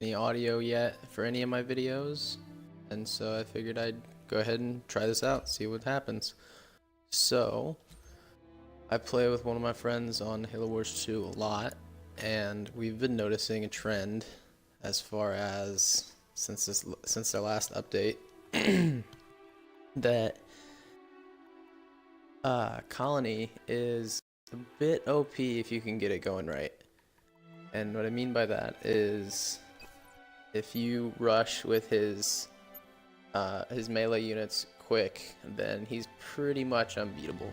any audio yet for any of my videos, and so I figured I'd go ahead and try this out, see what happens. So I play with one of my friends on Halo Wars 2 a lot, and we've been noticing a trend as far as since their last update that Colony is a bit OP if you can get it going right. And what I mean by that is if you rush with his melee units quick, then he's pretty much unbeatable.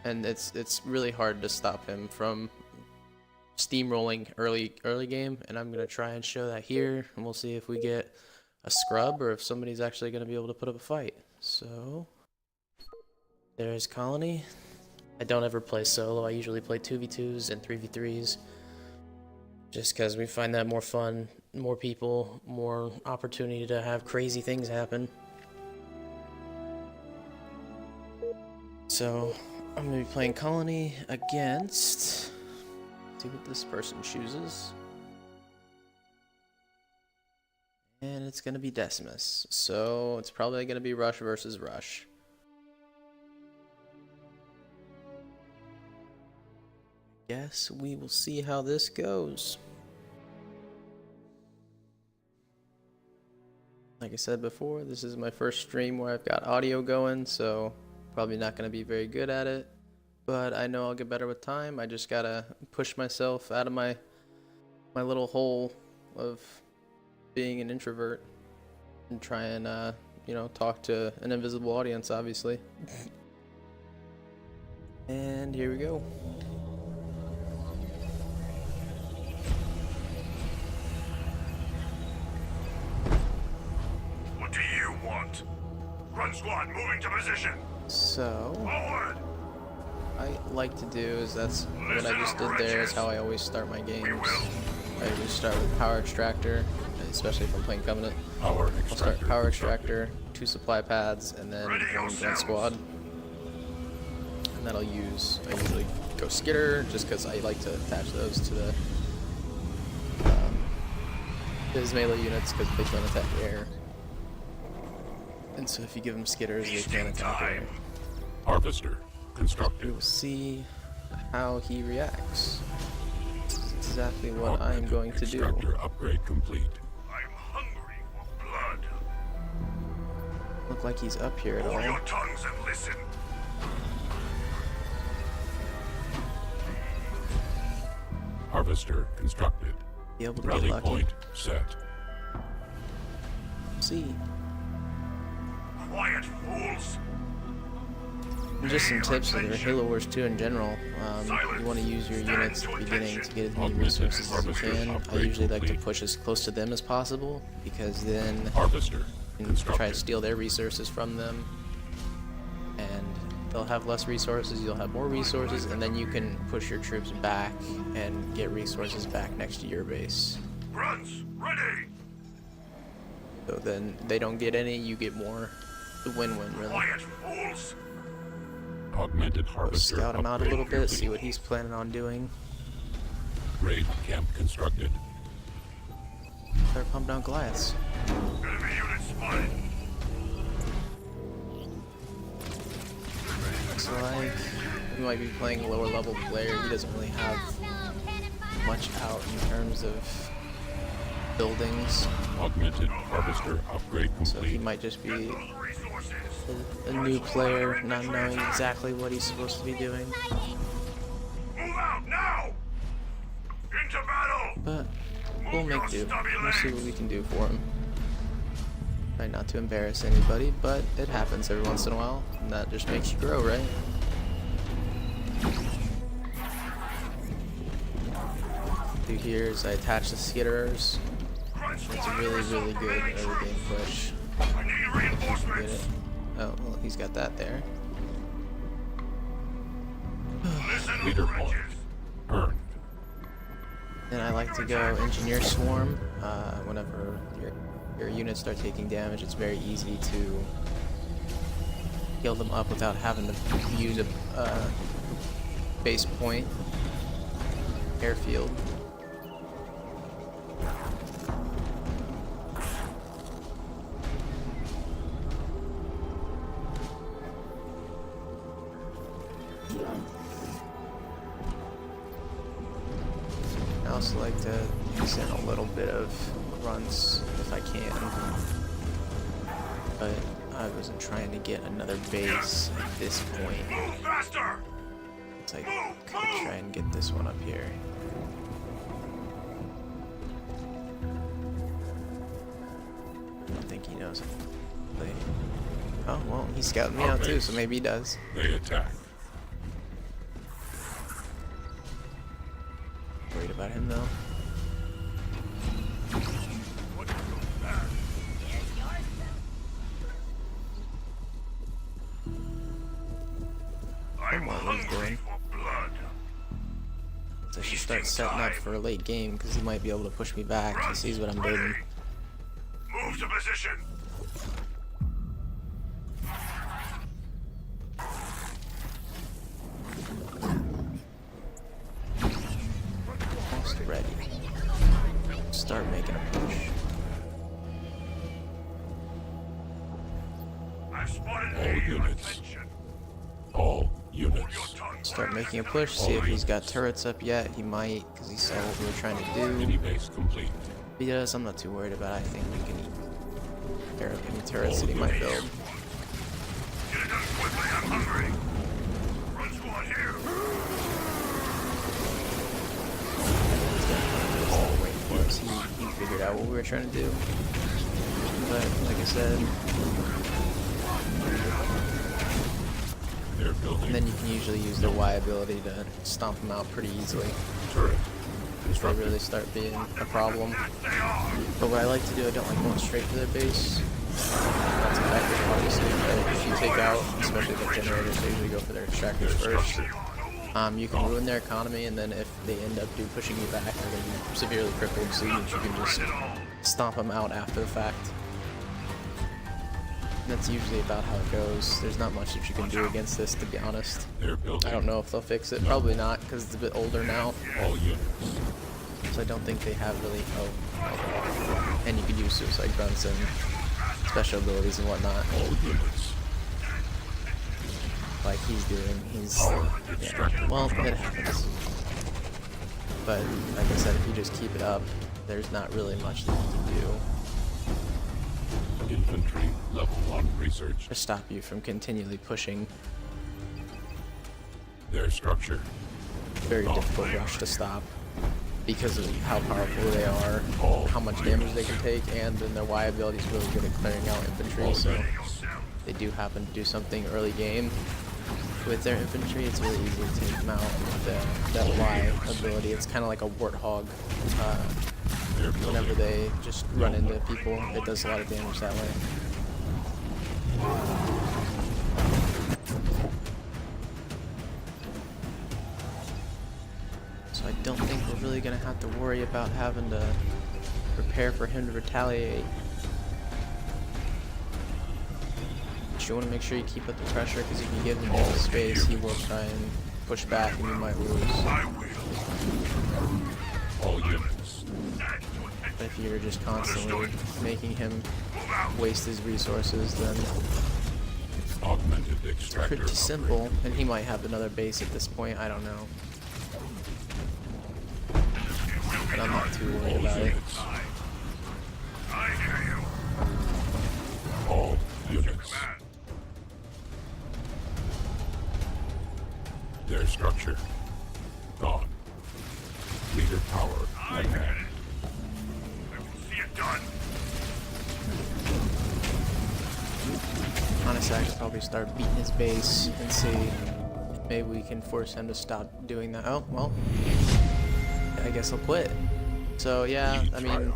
And it's really hard to stop him from steamrolling early game, and I'm gonna try and show that here, and we'll see if we get a scrub or if somebody's actually gonna be able to put up a fight. So there's Colony. I don't ever play solo. I usually play 2v2s and 3v3s just because we find that more fun, more people, more opportunity to have crazy things happen. So I'm gonna be playing Colony against, see what this person chooses, and it's gonna be Decimus, so it's probably gonna be Rush versus Rush. Guess we will see how this goes. Like I said before, this is my first stream where I've got audio going, so probably not going to be very good at it, but I know I'll get better with time. I just gotta push myself out of my little hole of being an introvert and try and you know, talk to an invisible audience, obviously. And here we go. Run squad, moving to position. So Forward. I like to do is that's what I just did there is how I always start my games. I always start with Power Extractor, especially if I'm playing Covenant. I'll start Power Extractor, 2 supply pads, and then 1 Run squad. And that'll I usually go Skitter just because I like to attach those to the his melee units because they can attack the air. And so if you give them skitters, they can't attack air. Harvester constructed. We will see how he reacts. This is exactly what I'm going to do. Extractor upgrade complete. I'm hungry for blood. Look like he's up here at all. Hold your tongues and listen. Harvester constructed. Be able to Rally get lucky. point set. See. Quiet, fools. And just some tips for Halo Wars 2 in general. You want to use your units at the beginning to get as many resources as you can. I usually like to push as close to them as possible because then Harvester you can try to steal their resources from them, and they'll have less resources, you'll have more resources, and then you can push your troops back and get resources back next to your base. Runs ready. So then they don't get any, you get more. The win-win, really. Quiet, fools. Augmented harvester. Scout him out a little bit, see what he's planning on doing. Raid camp constructed. Start pumping down Goliaths. Enemy unit spotted. Looks like he might be playing a lower level player. He doesn't really have much out in terms of buildings. Augmented harvester upgrade complete. So he might just be a new player, not knowing exactly what he's supposed to be doing. Move out now! Into battle! But we'll make do. We'll see what we can do for him. Try not to embarrass anybody, but it happens every once in a while, and that just makes you grow, right? What I do here is I attach the skitterers. It's a really good early game push. I need reinforcements. Oh, well, he's got that there. Leader point earned. And I like to go Engineer Swarm. Whenever your units start taking damage, it's very easy to heal them up without having to use a base point airfield. also like to mix in a little bit of grunts if I can. But I wasn't trying to get another base at this point. Move faster! So I could try and get this one up here. I don't think he knows. Oh, well, he's scouting me out too, so maybe he does. They attack. Worried about him though. I'm hungry for blood. So I should start setting up for a late game because he might be able to push me back. He sees what I'm doing. Move to position. Almost ready. Start making a push. I've spotted All A. units. Attention. All Hold your units. tongue. Start making a push. See if he's got turrets up yet. He might, because he saw what we were trying to do. Mini base complete. If he does, I'm not too worried about it. I think we can care of any turrets that he might build. Get it done quickly. I'm hungry. Run squad here. Wait for us. He figured out what we were trying to do. But like I said, They're building. and then you can usually use their Y ability to stomp them out pretty easily. turret. If they really start being a problem. But what I like to do, I don't like going straight to their base. That's effective, obviously, but if you take out, especially the generators, they usually go for their extractors first. You can ruin their economy, and then if they end up pushing you back, they're going to be severely crippled, so you can just stomp them out after the fact. And that's usually about how it goes. There's not much that you can do against this, to be honest. They're building. I don't know if they'll fix it. Probably not, because it's a bit older now. All units. So I don't think they have really. Oh, and you can use suicide grunts and special abilities and whatnot, All units. like he's doing. He's Extractor well, it construction. happens. But like I said, if you just keep it up, there's not really much that you can do Infantry level 1 research. to stop you from continually pushing. Their structure. Very difficult rush to stop because of how powerful they are, how much damage they can take, and then their Y ability is really good at clearing out infantry. So they do happen to do something early game with their infantry. It's really easy to take them out with that Y ability. It's kind of like a warthog. They're Whenever building. they just run into people, it does a lot of damage that way. So I don't think we're really going to have to worry about having to prepare for him to retaliate. But you want to make sure you keep up the pressure, because if you give him any space, he will try and push back and you might lose. I will. All units. But if you're just constantly making him waste his resources, then Augmented extractor. pretty simple. And he might have another base at this point, I don't know. But I'm not too worried All about it. units. I hear you. All units. Man, Their structure. Gone. Leader power at hand. I can see it done. Honestly, I should probably start beating his base and see if maybe we can force him to stop doing that. Oh, well, I guess he'll quit. So yeah, I mean,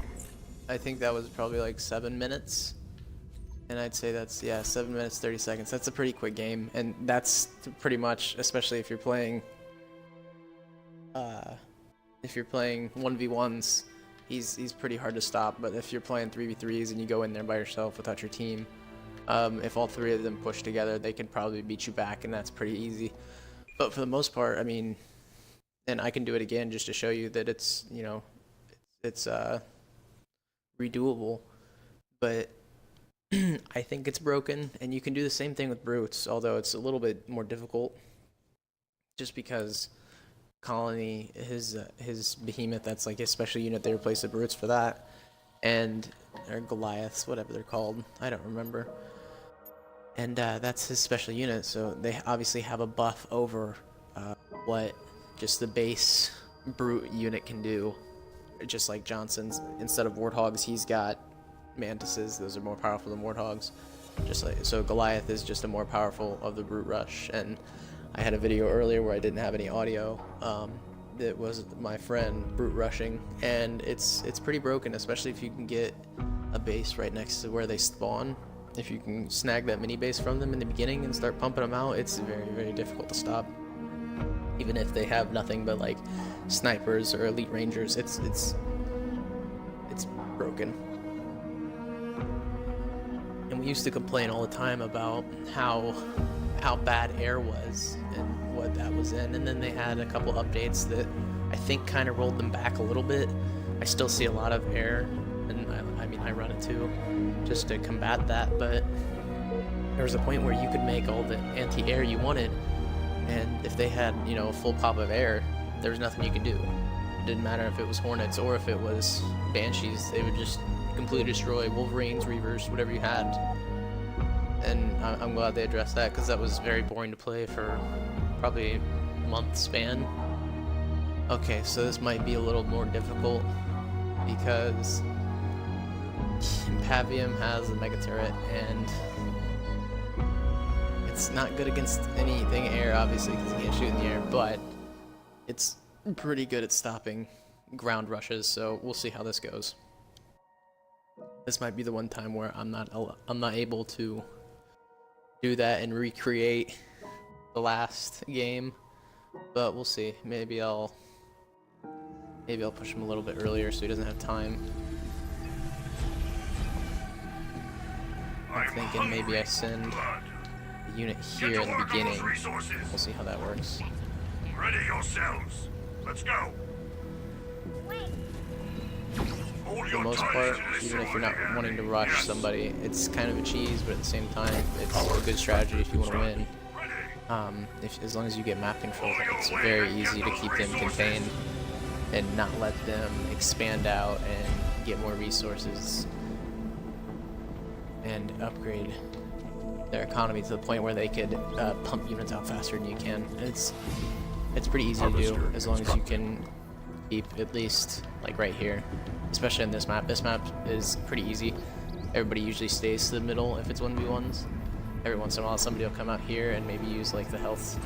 I think that was probably like 7 minutes. And I'd say that's, yeah, 7 minutes, 30 seconds. That's a pretty quick game. And that's pretty much, especially if you're playing 1v1s, he's pretty hard to stop. But if you're playing 3v3s and you go in there by yourself without your team, if all three of them push together, they can probably beat you back, and that's pretty easy. But for the most part, I mean, and I can do it again just to show you that it's, you know, it's redoable. But I think it's broken, and you can do the same thing with brutes, although it's a little bit more difficult, just because colony, his behemoth, that's like his special unit. They replaced the brutes for that, and or Goliaths, whatever they're called, I don't remember. And that's his special unit, so they obviously have a buff over what just the base brute unit can do. Just like Johnson's, instead of warthogs, he's got mantises. Those are more powerful than warthogs. Just like so, Goliath is just a more powerful of the brute rush. And I had a video earlier where I didn't have any audio. That was my friend brute rushing, and it's pretty broken, especially if you can get a base right next to where they spawn. If you can snag that mini base from them in the beginning and start pumping them out, it's very, very difficult to stop. Even if they have nothing but like snipers or elite rangers, it's broken. And we used to complain all the time about how bad air was and what that was in, and then they had a couple updates that I think kind of rolled them back a little bit. I still see a lot of air, and I mean I run it too, just to combat that, but there was a point where you could make all the anti-air you wanted, and if they had, you know, a full pop of air, there was nothing you could do. It didn't matter if it was Hornets or if it was Banshees, they would just completely destroy Wolverines, Reavers, whatever you had. And I'm glad they addressed that, because that was very boring to play for probably a month span. Okay, so this might be a little more difficult because Pavium has a mega turret, and it's not good against anything air, obviously, because you can't shoot in the air, but it's pretty good at stopping ground rushes, so we'll see how this goes. This might be the one time where I'm not able to do that and recreate the last game, but we'll see. Maybe I'll push him a little bit earlier so he doesn't have time. I'm thinking maybe I send the unit here in the beginning. We'll see how that works. Ready yourselves. Let's go. For the most part, even if you're not wanting to rush somebody, it's kind of a cheese, but at the same time, it's a good strategy if you want to win. As long as you get map control, it's very easy to keep them contained and not let them expand out and get more resources and upgrade their economy to the point where they could pump units out faster than you can. It's pretty easy to do as long as you can keep at least like right here, especially in this map. This map is pretty easy. Everybody usually stays to the middle if it's 1v1s. Every once in a while somebody will come out here and maybe use like the health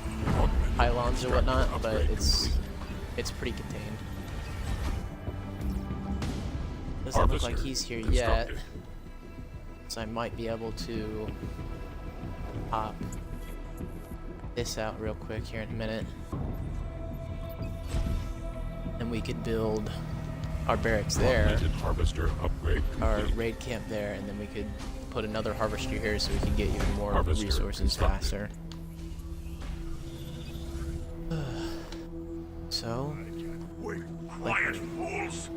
pylons or whatnot, but it's pretty contained. Doesn't look like he's here yet, so I might be able to pop this out real quick here in a minute. And we could build our barracks there, our raid camp there, and then we could put another harvester here so we can get even more resources faster. So, Quiet, fools.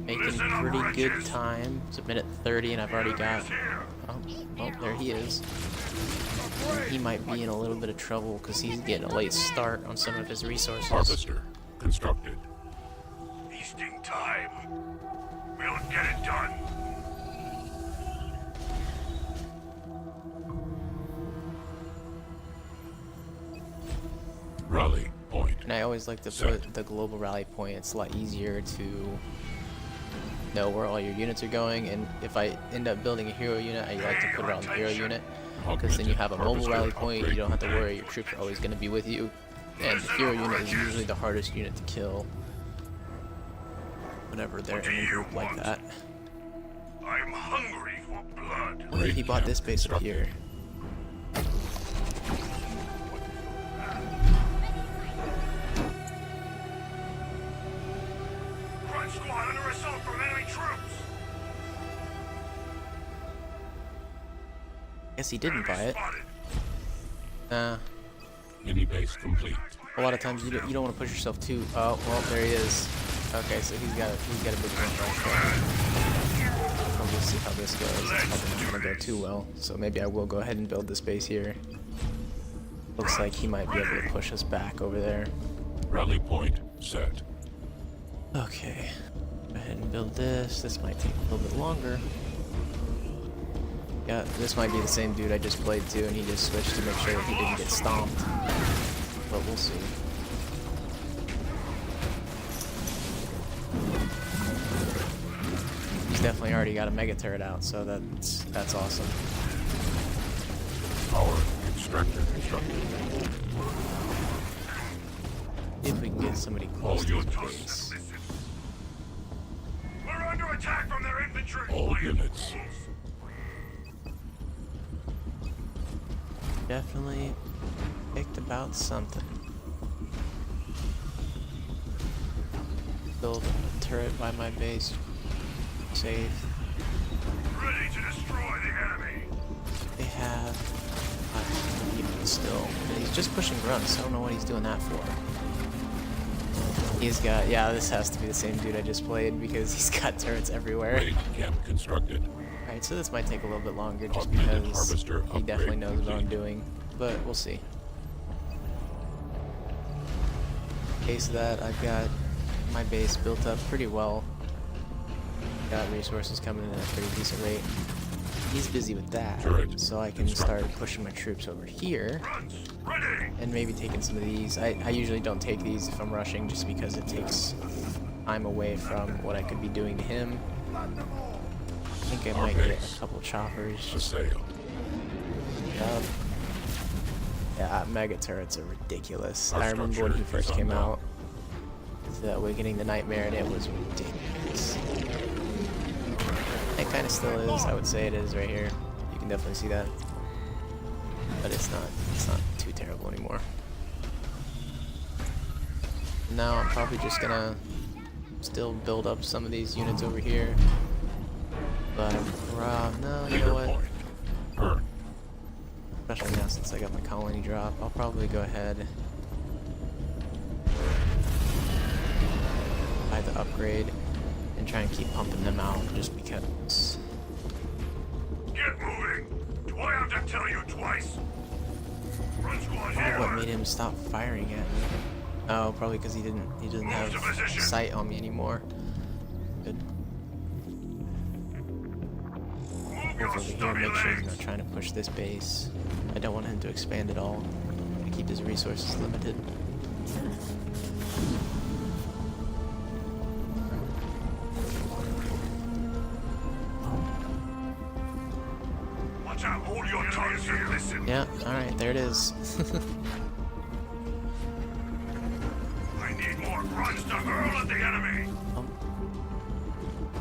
making pretty good time. It's a minute 30 and I've already got... Oh, there he is. He might be in a little bit of trouble because he's getting a late start on some of his resources. Harvester constructed. Feasting time. We'll get it done. Rally point. And I always like to put the global rally point. It's a lot easier to know where all your units are going, and if I end up building a hero unit, I like to put it on the hero unit, because then you have a mobile rally point, you don't have to worry, your troops are always going to be with you, and the hero unit is usually the hardest unit to kill whenever they're in a group like that. I'm hungry for blood. I wonder if he bought this base up here. Crunch squad under assault from enemy troops. Guess he didn't buy it. Nah. Mini base complete. A lot of times you don't want to push yourself too. Oh, well, there he is. Okay, so he's got a big one right there. We'll see how this goes. It's probably not gonna go too well, so maybe I will go ahead and build this base here. Looks like he might be able to push us back over there. Rally point set. Okay. Go ahead and build this. This might take a little bit longer. Yeah, this might be the same dude I just played to, and he just switched to make sure that he didn't get stomped. But we'll see. He's definitely already got a mega turret out, so that's awesome. Power extractor constructed. See if we can get somebody close to his base. We're under attack from their infantry. All units. Definitely picked about something. Build a turret by my base. Safe. Ready to destroy the enemy. They have even still. And he's just pushing grunts. I don't know what he's doing that for. He's got, yeah, this has to be the same dude I just played because he's got turrets everywhere. Raid camp constructed. Alright, so this might take a little bit longer just Augmented because harvester he definitely upgrade knows what I'm complete. doing. But we'll see. In case of that, I've got my base built up pretty well. Got resources coming in at a pretty decent rate. He's busy with that, Turret so I can start pushing my troops over here Grunts, ready. and maybe taking some of these. I usually don't take these if I'm rushing just because it takes time away from what I could be doing to him. I think I might get a couple choppers just Assail. up. Yeah, mega turrets are ridiculous. Our I remember when he structure first is came unknown. out, the Awakening the Nightmare, and it was ridiculous. It kind of still is. I would say it is right here. You can definitely see that, but it's not too terrible anymore. Now I'm probably just gonna still build up some of these units over here, but no, you know Leader what? point. Burn. Especially now since I got my colony drop, I'll probably go ahead buy the upgrade and try and keep pumping them out just because. Get moving. Do I have to tell you twice? Run squad here. What made him stop firing at me? Oh, probably because he doesn't have sight on me anymore. Good. Move your Over here, stubby make sure he's legs. not trying to push this base. I don't want him to expand at all. To keep his resources limited. Watch out. Hold your tongues and listen. Yeah, alright, there it is. I need more grunts to hurl at the enemy.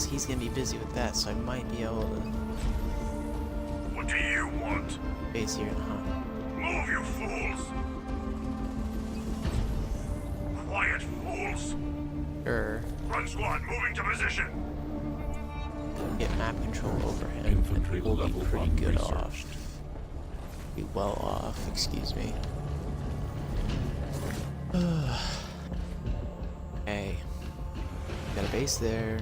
He's gonna be busy with that, so I might be able to What do you want? base here and hunt. Move, you fools. Quiet, fools. Sure. Run squad moving to position. Get map control over him, Infantry and we'll be level pretty 1 good research. off. Be well off, excuse me. Okay. Got a base there.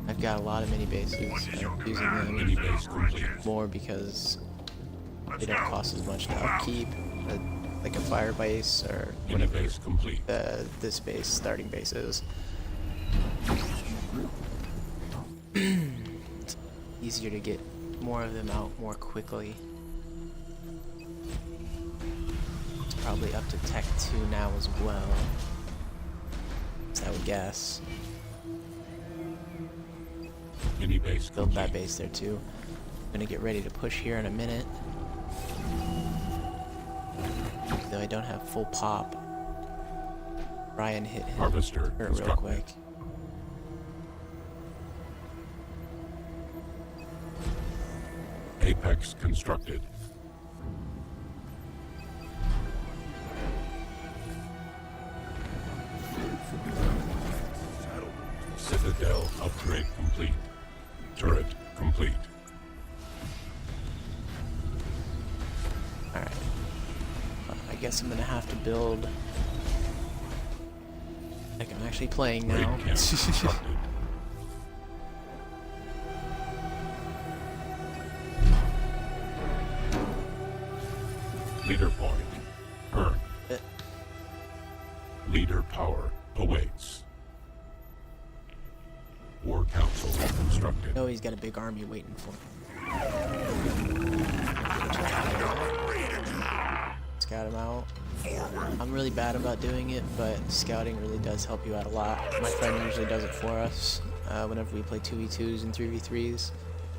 I've got a lot of mini bases. What is your I'm using command, them Mini Mr. base complete. Apprentice? more because Let's they don't go. cost as much to Move out. upkeep. Like a fire base or Mini whatever base complete. this base starting base is. It's easier to get more of them out more quickly. It's probably up to Tech 2 now as well. I would guess. Mini base Build that complete. base there too. I'm gonna get ready to push here in a minute. Though I don't have full pop. Try and hit him Harvester real constructed. quick. Apex constructed. Citadel upgrade complete. Turret complete. Alright. I guess I'm gonna have to build. Like I'm actually playing Raid now. camp constructed. Leader point. Burn. Uh, constructed. Oh, he's got a big army waiting for him. Scout him out. I'm really bad about doing it, but scouting really does help you out a lot. My friend usually does it for us whenever we play 2v2s and 3v3s.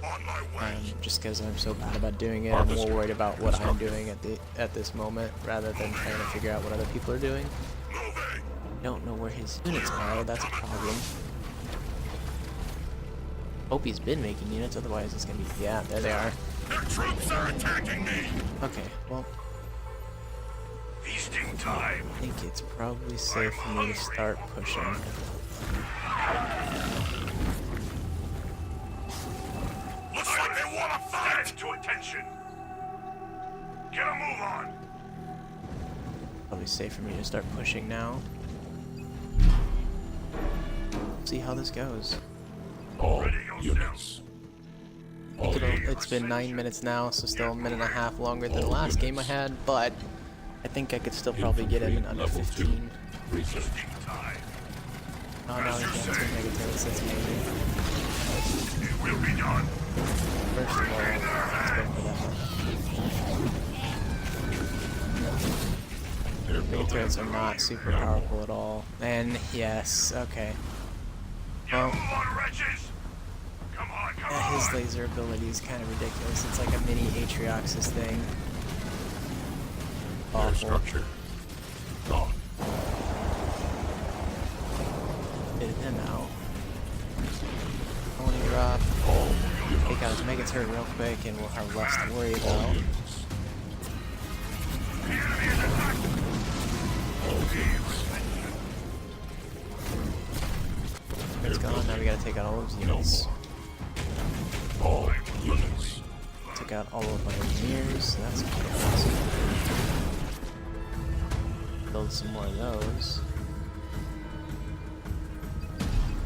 On my way. Just because I'm so bad about doing it, I'm more worried about what I'm doing at this moment rather than trying to figure out what other people are doing. Moving. Don't know where his units are, that's a problem. Hope he's been making units, otherwise it's gonna be... Yeah, there they are. Their troops are attacking me. Okay, well, Feasting time. I think it's probably safe for me to start pushing. Looks like they want to fight. Stand to attention. Get a move on. Probably safe for me to start pushing now. See how this goes. All Ready units. All units. It's been 9 minutes now, so still a minute and a half longer than the last game I had, but I think I could still probably get him in under Level 2. 15. Research. Feasting time. Oh no, he's got 2 megaturrets, that's amazing. It will be done. First of all, let's go for that. Their building. Megaturrets are not super powerful at all. And yes, okay. Get a Well, move on, wretches. Come on, come yeah, his on. laser ability is kind of ridiculous. It's like a mini Atriox's thing. Their Awful. structure. Gone. Get him out. I want to drop. All Take out his Megaturret real quick and we'll have less to worry All about. units. The enemy is attacking. It's gone, now we gotta take out all of his units. All units. Took out all of my engineers, so that's awesome. Build some more of those.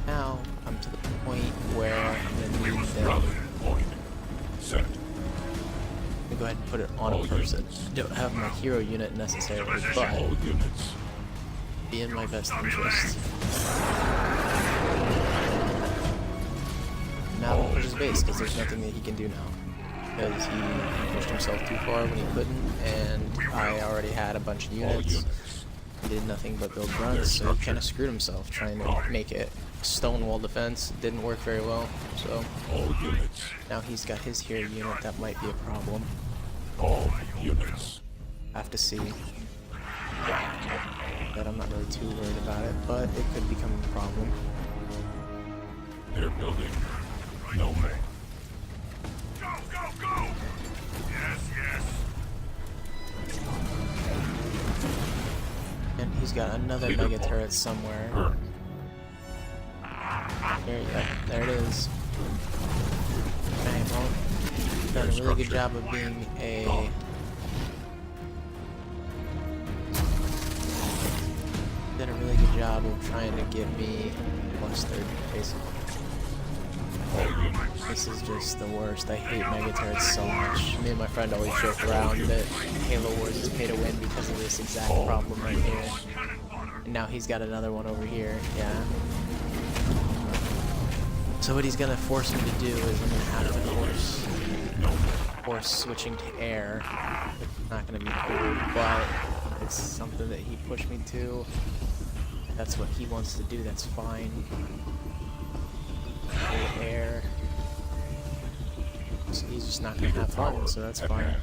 Now, I'm to the point where I'm gonna need them. Rally point. Set. I'm gonna go ahead and put it on a All person. units. Don't have my hero unit necessarily, but All units. be in my best interest. Now we'll push his base, because there's nothing that he can do now. Because he pushed himself too far when he couldn't, and I already had a bunch of All units. units. He did nothing but build grunts, so he kind of screwed himself trying to make it stone wall defense. It didn't work very well, so All units. now he's got his hero unit. That might be a problem. All units. I have to see. But I'm not really too worried about it, but it could become a problem. They're building. No more. Go, go, go. Yes, yes. And he's got another Leader mega point. turret somewhere. Burn. There it is. Okay, well, done a really good job of being a... Did a really good job of trying to get me plus 30, basically. All units. This is just the worst. I hate mega turrets so much. Me and my friend always joke around that Halo Wars is pay to win because of this exact problem right here. Cannon fodder. And now he's got another one over here. Yeah. So what he's gonna force me to do is I'm gonna have to force switching to air. It's not gonna be cool, but it's something that he pushed me to. That's what he wants to do. That's fine. Air. So he's just not gonna Leader have fun, power so that's at fine. hand.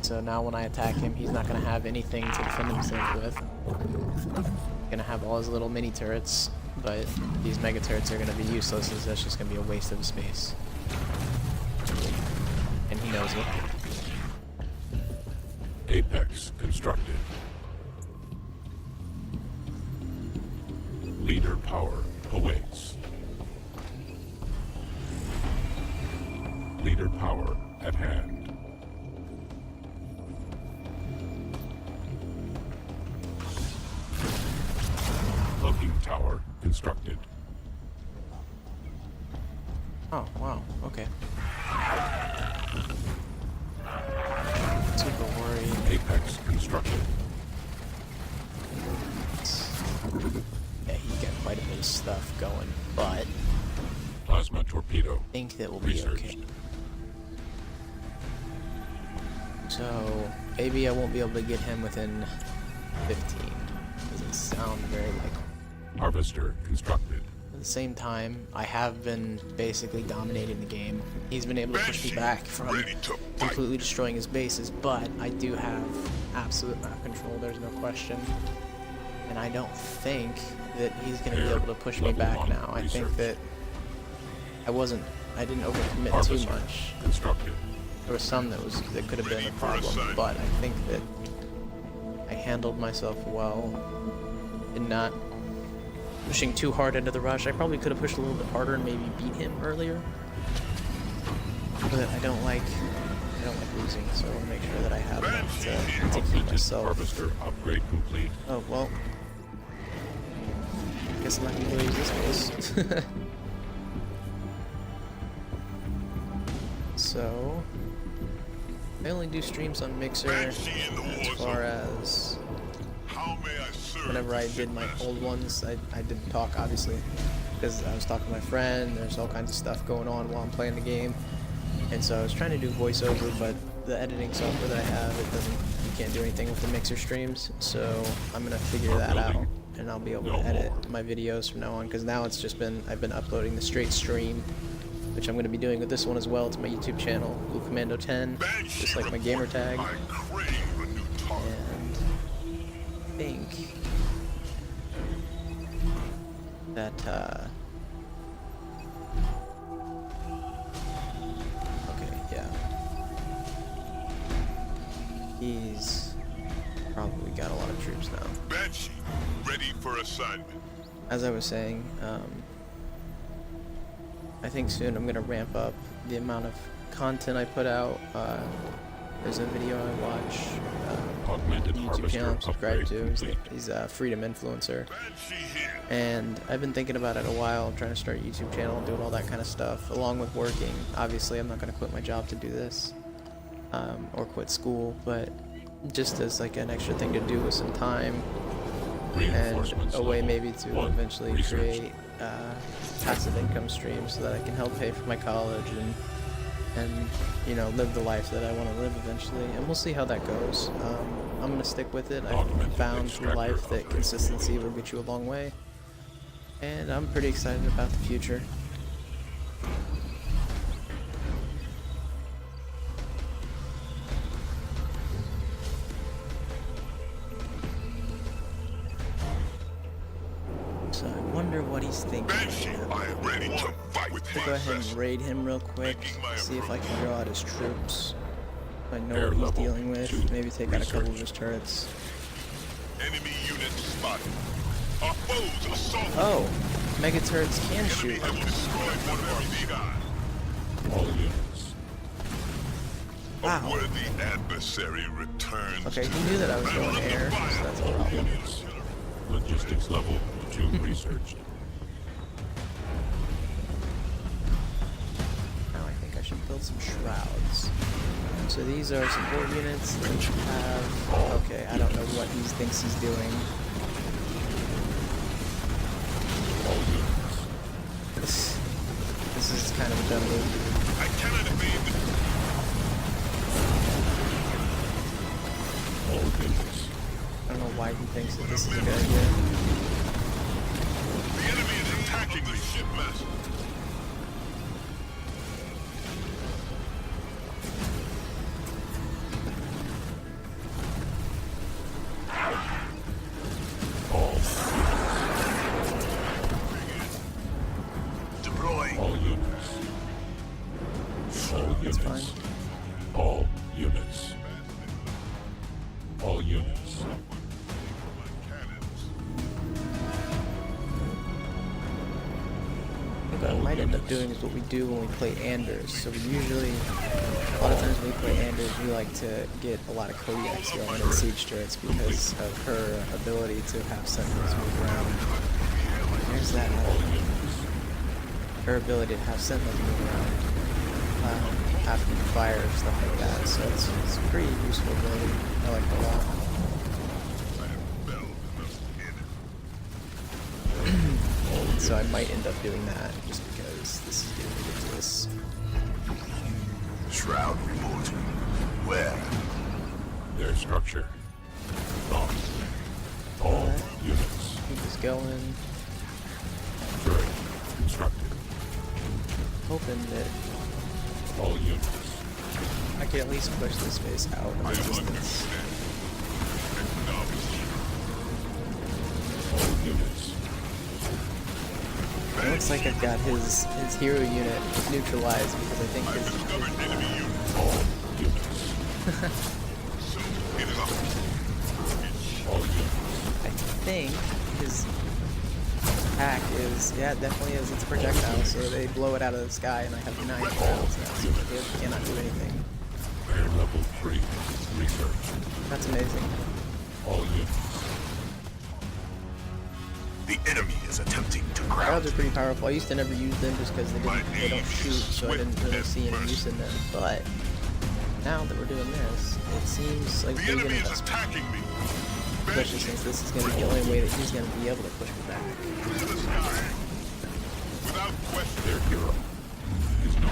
So now when I attack him, he's not gonna have anything to defend himself with. Gonna have all his little mini turrets, but these mega turrets are gonna be useless, as that's just gonna be a waste of space. And he knows it. Apex constructed. Leader power awaits. Leader power at hand. Cloaking tower constructed. Oh, wow, okay. Super worried. Apex constructed. Yeah, he got quite quite a bit of stuff going, but Plasma torpedo. I think that we'll be okay. Researched. So maybe I won't be able to get him within 15. Doesn't sound very likely. Harvester constructed. At the same time, I have been basically dominating the game. He's been able to push me back from completely destroying his bases, but I do have absolute map control, there's no question. And I don't think that he's going to be able to push me back now. I think that I didn't overcommit too much. Constructed. There was some that could have been a problem, but I think that I handled myself well in not pushing too hard into the rush. I probably could have pushed a little bit harder and maybe beat him earlier. But I don't like losing, so I want to make sure that I have enough to keep myself. Harvester upgrade complete. Oh well. I guess I'm not gonna use this base. So I only do streams on Mixer as far as whenever I did my old ones. I didn't talk, obviously, because I was talking to my friend. There's all kinds of stuff going on while I'm playing the game, and so I was trying to do voiceover, but the editing software that I have, you can't do anything with the Mixer streams. So I'm gonna figure that out, and I'll be able to edit my videos from now on, because now I've been uploading the straight stream, which I'm going to be doing with this one as well. It's my YouTube channel, Blue Commando 10, just like my gamer tag. And I think that, okay, yeah. He's probably got a lot of troops now. Banshee, ready for assignment. As I was saying, I think soon I'm going to ramp up the amount of content I put out. There's a video I watch, YouTube channel I'm subscribed to. He's a Freedom Influencer. And I've been thinking about it a while. I'm trying to start a YouTube channel, doing all that kind of stuff, along with working. Obviously, I'm not going to quit my job to do this, or quit school, but just as like an extra thing to do with some time, and a way maybe to eventually create passive income streams so that I can help pay for my college and you know, live the life that I want to live eventually. And we'll see how that goes. I'm gonna stick with it. I've found through life that consistency will get you a long way, and I'm pretty excited about the future. So I wonder what he's thinking right now. I am ready to fight with I'll go ahead and raid him real quick, see if I can draw out his troops. If I know what he's dealing with, maybe take out a couple of his turrets. Enemy units spotted. Our foes assault. Oh, mega turrets can shoot. I will destroy one of our lead. All units. Wow. A worthy adversary returns. Okay, he knew that I was going air, so that's a problem. Units. Logistics level 2 researched. Now I think I should build some shrouds. So these are support units that have... Okay, I don't know what he thinks he's doing. All units. This is kind of a dumb move. I cannot evade the All units. I don't know why he thinks that this is a good idea. enemy is attacking the shipmaster. All. Deploying. All units. All units. Fine. All units. All units. What I might end up doing is what we do when we play Anders. So we usually, a lot of times when we play Anders, we like to get a lot of Kodiaks going in siege turrets because of her ability to have sentinels move around. There's that. Her ability to have sentinels move around after fire, stuff like that. So it's a pretty useful ability. I like it a lot. so I might end up doing that just because this is getting ridiculous. Shroud report. Where? Their structure. Gone. All units. Keep this going. Turret constructed. Hoping that All units. I can at least push this base out of existence. All units. It looks like I've got his hero unit neutralized because I think his All units. All units. I think his attack is, yeah, it definitely is. It's a projectile, so they blow it out of the sky, and I have 9 rounds now, so they cannot do anything. Air level 3. Research. That's amazing. All units. The enemy is attempting to Crowds ground. are pretty powerful. I used to never use them just because they don't shoot, so I didn't really see any use in them. But now that we're doing this, it seems like The they're enemy gonna, is attacking me. especially since this is gonna be the only way that he's gonna be able to push me back. To the sky. Without question. Their hero.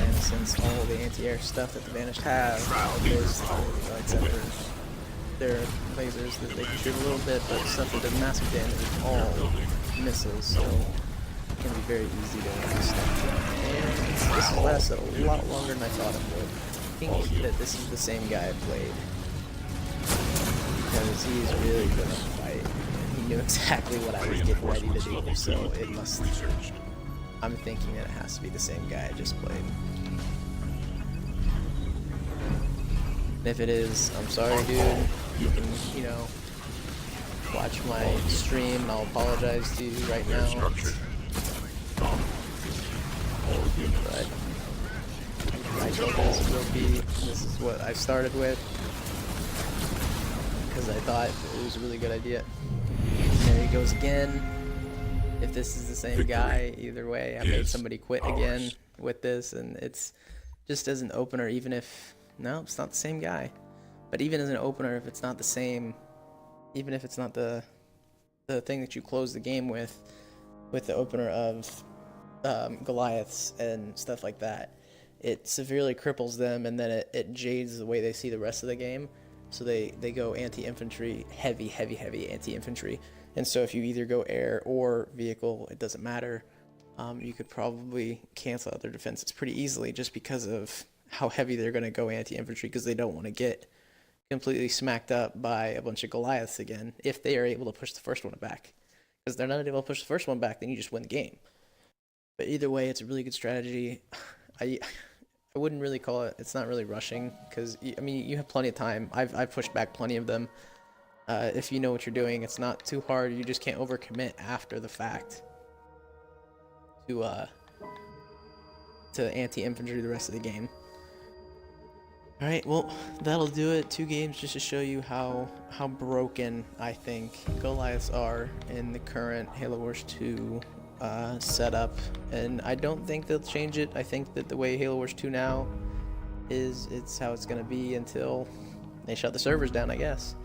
And since all the anti-air stuff that the Vanished have is except for their lasers that they can shoot a little bit, but stuff that does massive damage is all missiles, so it's gonna be very easy to stop them. And this has lasted a lot longer than I thought it would. I think that this is the same guy I played because he's really good at the fight. And he knew exactly what I was getting ready to do, so it must. Researched. I'm thinking that it has to be the same guy I just played. And if it is, I'm sorry, dude. You can, you know, watch my stream. I'll apologize to you right now. Structure. Gone. All units. But I think this is what I started with because I thought it was a really good idea. There he goes again. If this is the same guy, either way, I made somebody quit again with this, and it's just as an opener, even if, no, it's not the same guy. But even as an opener, if it's not the same, even if it's not the thing that you close the game with the opener of Goliaths and stuff like that, it severely cripples them, and then it jades the way they see the rest of the game. So they go anti-infantry, heavy anti-infantry. And so if you either go air or vehicle, it doesn't matter. You could probably cancel out their defenses pretty easily just because of how heavy they're going to go anti-infantry, because they don't want to get completely smacked up by a bunch of Goliaths again if they are able to push the first one back. Because if they're not able to push the first one back, then you just win the game. But either way, it's a really good strategy. I wouldn't really call it, it's not really rushing, because, I mean, you have plenty of time. I've pushed back plenty of them. If you know what you're doing, it's not too hard. You just can't overcommit after the fact to anti-infantry the rest of the game. Alright, well, that'll do it. 2 games just to show you how broken I think Goliaths are in the current Halo Wars 2 setup. And I don't think they'll change it. I think that the way Halo Wars 2 now is, it's how it's going to be until they shut the servers down, I guess.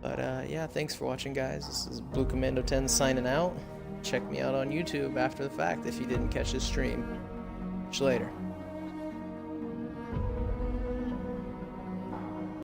But yeah, thanks for watching, guys. This is Blue Commando 10 signing out. Check me out on YouTube after the fact if you didn't catch this stream. Catch you later.